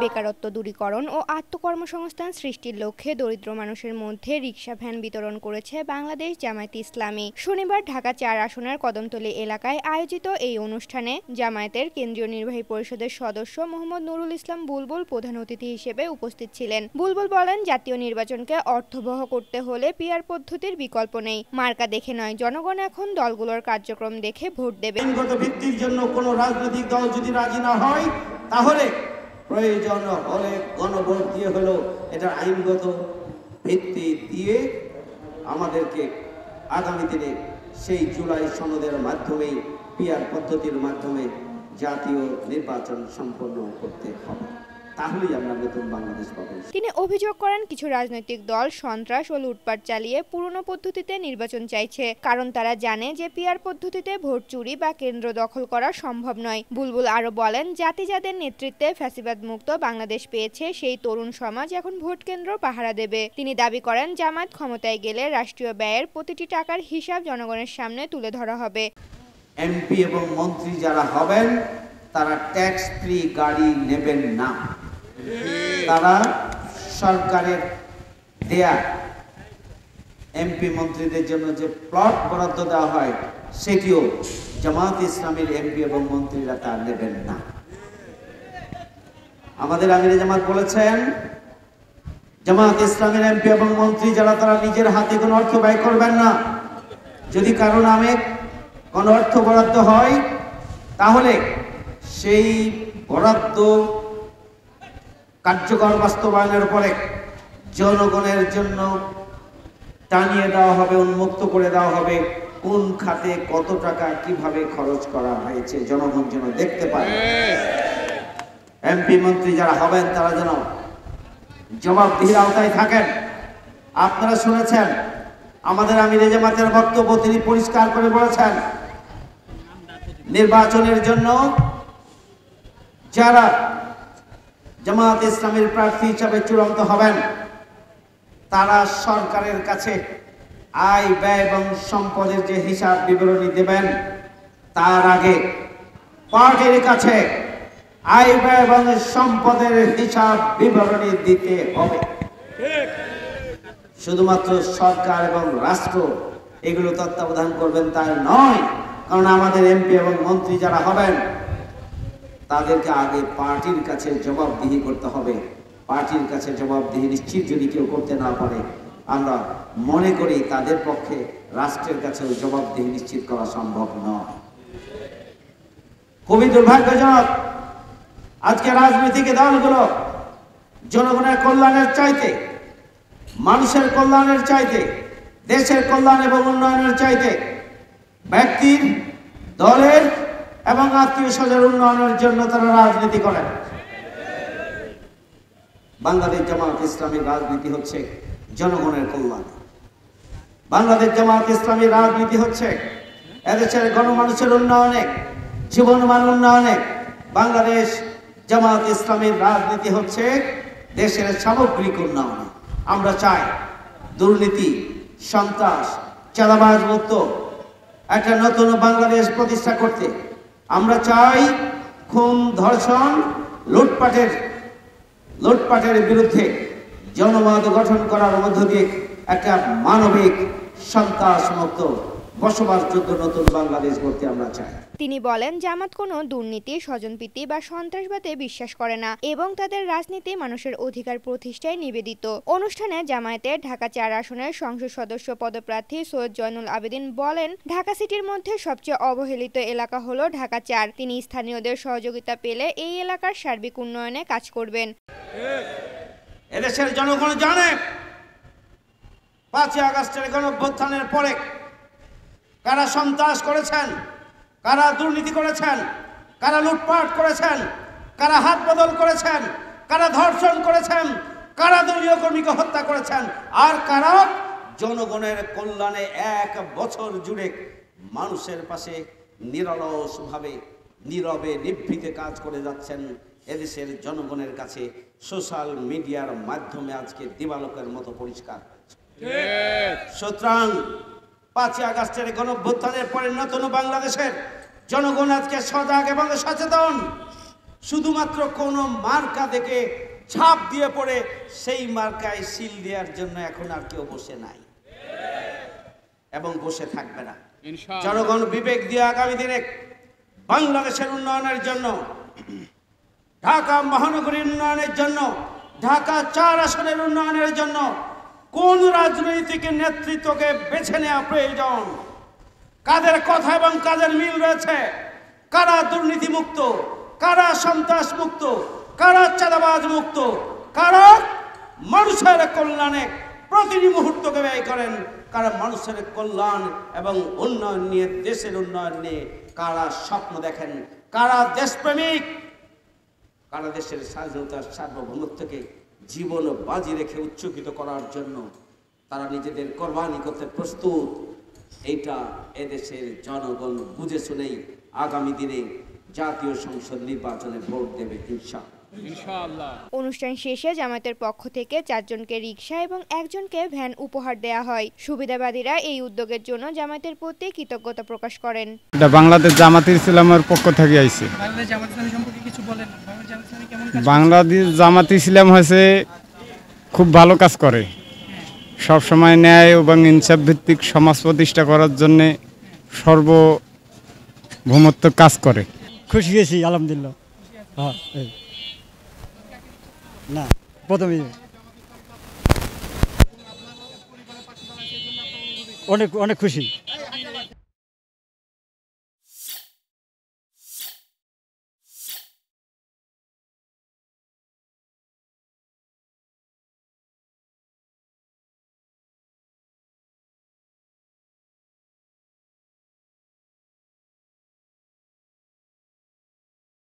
বেকারত্ব দূরীকরণ ও আত্মকর্মসংস্থান সৃষ্টির লক্ষ্যে দরিদ্র মানুষের মধ্যে রিকশা ভ্যান বিতরণ করেছে বাংলাদেশ জামায়াতে ইসলামী। শনিবার ঢাকা ৪ আসনের কদমতলী এলাকায় আয়োজিত এই অনুষ্ঠানে জামায়াতের কেন্দ্রীয় নির্বাহী পরিষদের সদস্য মোহাম্মদ নুরুল ইসলাম বুলবুল প্রধান অতিথি হিসেবে উপস্থিত ছিলেন। বুলবুল বলেন, জাতীয় নির্বাচনকে অর্থবহ করতে হলে পিআর পদ্ধতির বিকল্প নেই। মার্কা দেখে নয়, জনগণ এখন দলগুলোর কার্যক্রম দেখে ভোট দেবে। আইনগত ভিত্তির জন্য কোনো রাজনৈতিক দল যদি রাজি না হয়, তাহলে প্রয়োজন হলে গণভোট দিয়ে হলো এটা আইনগত ভিত্তি দিয়ে আমাদেরকে আগামী দিনে সেই জুলাই সনদের মাধ্যমেই পিআর পদ্ধতির মাধ্যমে জাতীয় নির্বাচন সম্পন্ন করতে হবে। তাহলেই আমরা নতুন বাংলাদেশ পাবো। তিনি অভিযোগ করেন, কিছু রাজনৈতিক দল সন্ত্রাস ও লুটপাট চালিয়ে পুরনো পদ্ধতিতে নির্বাচন চাইছে, কারণ তারা জানে যে পিআর পদ্ধতিতে ভোট চুরি বা কেন্দ্র দখল করা সম্ভব নয়। বুলবুল আরো বলেন, জাতি যাদের নেতৃত্বে ফ্যাসিবাদ মুক্ত বাংলাদেশ পেয়েছে, সেই তরুণ সমাজ এখন ভোট কেন্দ্র পাহারা দেবে। তিনি দাবি করেন, জামায়াত ক্ষমতায় গেলে রাষ্ট্রীয় ব্যয়ের প্রতিটি টাকার হিসাব জনগণের সামনে তুলে ধরা হবে। এমপি এবং মন্ত্রী যারা হবেন তারা ট্যাক্স ফ্রি গাড়ি নেবেন না। তারা সরকারের দেয়া এমপি মন্ত্রীদের জন্য যে প্লট বরাদ্দ দেওয়া হয় সেটিও জামায়াত ইসলামীর এমপি এবং মন্ত্রীরা তা নেবেন না। আমাদের আমিরে জামাত বলেছেন, জামায়াত ইসলামের এমপি এবং মন্ত্রী যারা তারা নিজের হাতে কোনো অর্থ ব্যয় করবেন না। যদি কারো নামে কোনো অর্থ বরাদ্দ হয় তাহলে সেই বরাদ্দ কার্যকর বাস্তবায়নের পরে জনগণের জন্য টানিয়ে দেওয়া হবে, উন্মুক্ত করে দেওয়া হবে কোন খাতে কত টাকা কিভাবে খরচ করা হয়েছে, জনগণ যেন দেখতে পায়। এমপি মন্ত্রী যারা হবেন তারা যেন জবাবদিহির আওতায় থাকেন। আপনারা শুনেছেন আমাদের আমিরে জামাতের বক্তব্য, তিনি পরিষ্কার করে বলেছেন, নির্বাচনের জন্য যারা জামায়াত ইসলামের প্রার্থী হিসাবে চূড়ান্ত হবেন তারা সরকারের কাছে আয় ব্যয় এবং সম্পদের যে হিসাব বিবরণী দেবেন তার আগে পার্টির কাছে আয় ব্যয় এবং সম্পদের হিসাব বিবরণী দিতে হবে। শুধুমাত্র সরকার এবং রাষ্ট্র এগুলো তত্ত্বাবধান করবেন তাই নয়, কারণ আমাদের এমপি এবং মন্ত্রী যারা হবেন তাদেরকে আগে পার্টির কাছে জবাবদিহি করতে হবে। পার্টির কাছে জবাবদিহি নিশ্চিত যদি কেউ করতে না পারে, আমরা মনে করি তাদের পক্ষে রাষ্ট্রের কাছেও জবাবদিহি নিশ্চিত করা সম্ভব নয়। খুবই দুর্ভাগ্যজনক আজকে রাজনৈতিক দলগুলো জনগণের কল্যাণের চাইতে, মানুষের কল্যাণের চাইতে, দেশের কল্যাণ এবং উন্নয়নের চাইতে ব্যক্তির, দলের এবং আত্মীয় স্বজনের উন্নয়নের জন্য তারা রাজনীতি করেন। বাংলাদেশ জামায়াত ইসলামীর রাজনীতি হচ্ছে জনগণের কল্যাণ। বাংলাদেশ জামায়াত ইসলামীর রাজনীতি হচ্ছে এদেশের গণমানুষের উন্নয়নে, জীবনমান উন্নয়নে। বাংলাদেশ জামায়াত ইসলামীর রাজনীতি হচ্ছে দেশের সামগ্রিক উন্নয়নে। আমরা চাই দুর্নীতি, সন্ত্রাস, চাঁদাবাজ মুক্ত একটা নতুন বাংলাদেশ প্রতিষ্ঠা করতে। আমরা চাই খুন, ধর্ষণ, লুটপাটের বিরুদ্ধে জনমত গঠন করার মধ্য দিয়ে একটা মানবিক, সন্ত্রাসমুক্ত, বসবাসযোগ্য নতুন বাংলাদেশ গড়তে আমরা চাই। তিনি বলেন, জামাত কোনো দুর্নীতি, স্বজনপ্রীতি বা সন্ত্রাসবাদে বিশ্বাস করে না এবং তাদের রাজনীতি মানুষের অধিকার প্রতিষ্ঠায় নিবেদিত। অনুষ্ঠানে জামায়াতের ঢাকা ৪ আসনের সংসদ সদস্য পদপ্রার্থী সৈয়দ জয়নুল আবেদিন বলেন, ঢাকা সিটির মধ্যে সবচেয়ে অবহেলিত এলাকা হলো ঢাকা ৪। তিনি স্থানীয়দের সহযোগিতা পেলে এই এলাকার সার্বিক উন্নয়নে কাজ করবেন। এদেশের জনগণ জানে ৫ই আগস্টের গণঅভ্যুত্থানের পরে কারা সন্ত্রাস করেছেন, কারা দুর্নীতি করেছেন, কারা লুটপাট করেছেন, কারা হাত বদল করেছেন, কারা ধর্ষণ করেছেন, কারা দলীয় কর্মীকে হত্যা করেছেন, আর কারা জনগণের কল্যাণে ১ বছর জুড়ে মানুষের পাশে নিরলসভাবে, নীরবে, নিভৃতে কাজ করে যাচ্ছেন। এদেশের জনগণের কাছে সোশ্যাল মিডিয়ার মাধ্যমে আজকে দিবালোকের মতো পরিষ্কার। সুতরাং ৫ই আগস্টের গণঅভ্যুত্থানের পরে নতুন বাংলাদেশের জনগণ আজকে সজাগ এবং সচেতন। শুধুমাত্র কোনো মার্কা দেখে ছাপ দিয়ে পড়ে সেই মার্কায় সিল দেওয়ার জন্য এখন আর কেউ বসে নাই এবং বসে থাকবে না। জনগণ বিবেক দিয়ে আগামী দিনে বাংলাদেশের উন্নয়নের জন্য, ঢাকা মহানগরীর উন্নয়নের জন্য, ঢাকা 4 আসনের উন্নয়নের জন্য কোন রাজনৈতিক নেতৃত্বকে বেছে নেওয়া প্রয়োজন, কাদের কথা এবং কাদের মিল রয়েছে, কারা দুর্নীতি মুক্ত, কারা সন্ত্রাস মুক্ত, কারা চাঁদাবাজ মুক্ত, কারা মানুষের কল্যাণে প্রতিটি মুহূর্তকে ব্যয় করেন, কারা মানুষের কল্যাণ এবং উন্নয়ন নিয়ে, দেশের উন্নয়ন নিয়ে কারা স্বপ্ন দেখেন, কারা দেশপ্রেমিক, কারা দেশের স্বাধীনতার সার্বভৌমত্বকে জীবন বাজি রেখে উচ্চকিত করার জন্য তারা নিজেদের কোরবানি করতে প্রস্তুত। এইটা এদেশের জনগণ বুঝে শুনেই আগামী দিনে জাতীয় সংসদ নির্বাচনে ভোট দেবে ইনশাআল্লাহ। অনুষ্ঠান শেষে জামায়াতের পক্ষ থেকে 4 জনকে রিকশা এবং 1 জনকে ভ্যান উপহার দেয়া হয়। সুবিধাবাদীরা এই উদ্যোগের জন্য জামায়াতের প্রতি কৃতজ্ঞতা প্রকাশ করেন। এটা বাংলাদেশ জামায়াতে ইসলামের পক্ষ থেকে আইছে। বাংলাদেশ জামায়াতে ইসলাম হয়েছে খুব ভালো কাজ করে, সব সময় ন্যায় এবং ইনসাফ ভিত্তিক সমাজ প্রতিষ্ঠা করার জন্য সর্বভৌমত্ব কাজ করে। খুশি গেছি আলহামদুলিল্লাহ। না প্রথমে অনেক অনেক খুশি।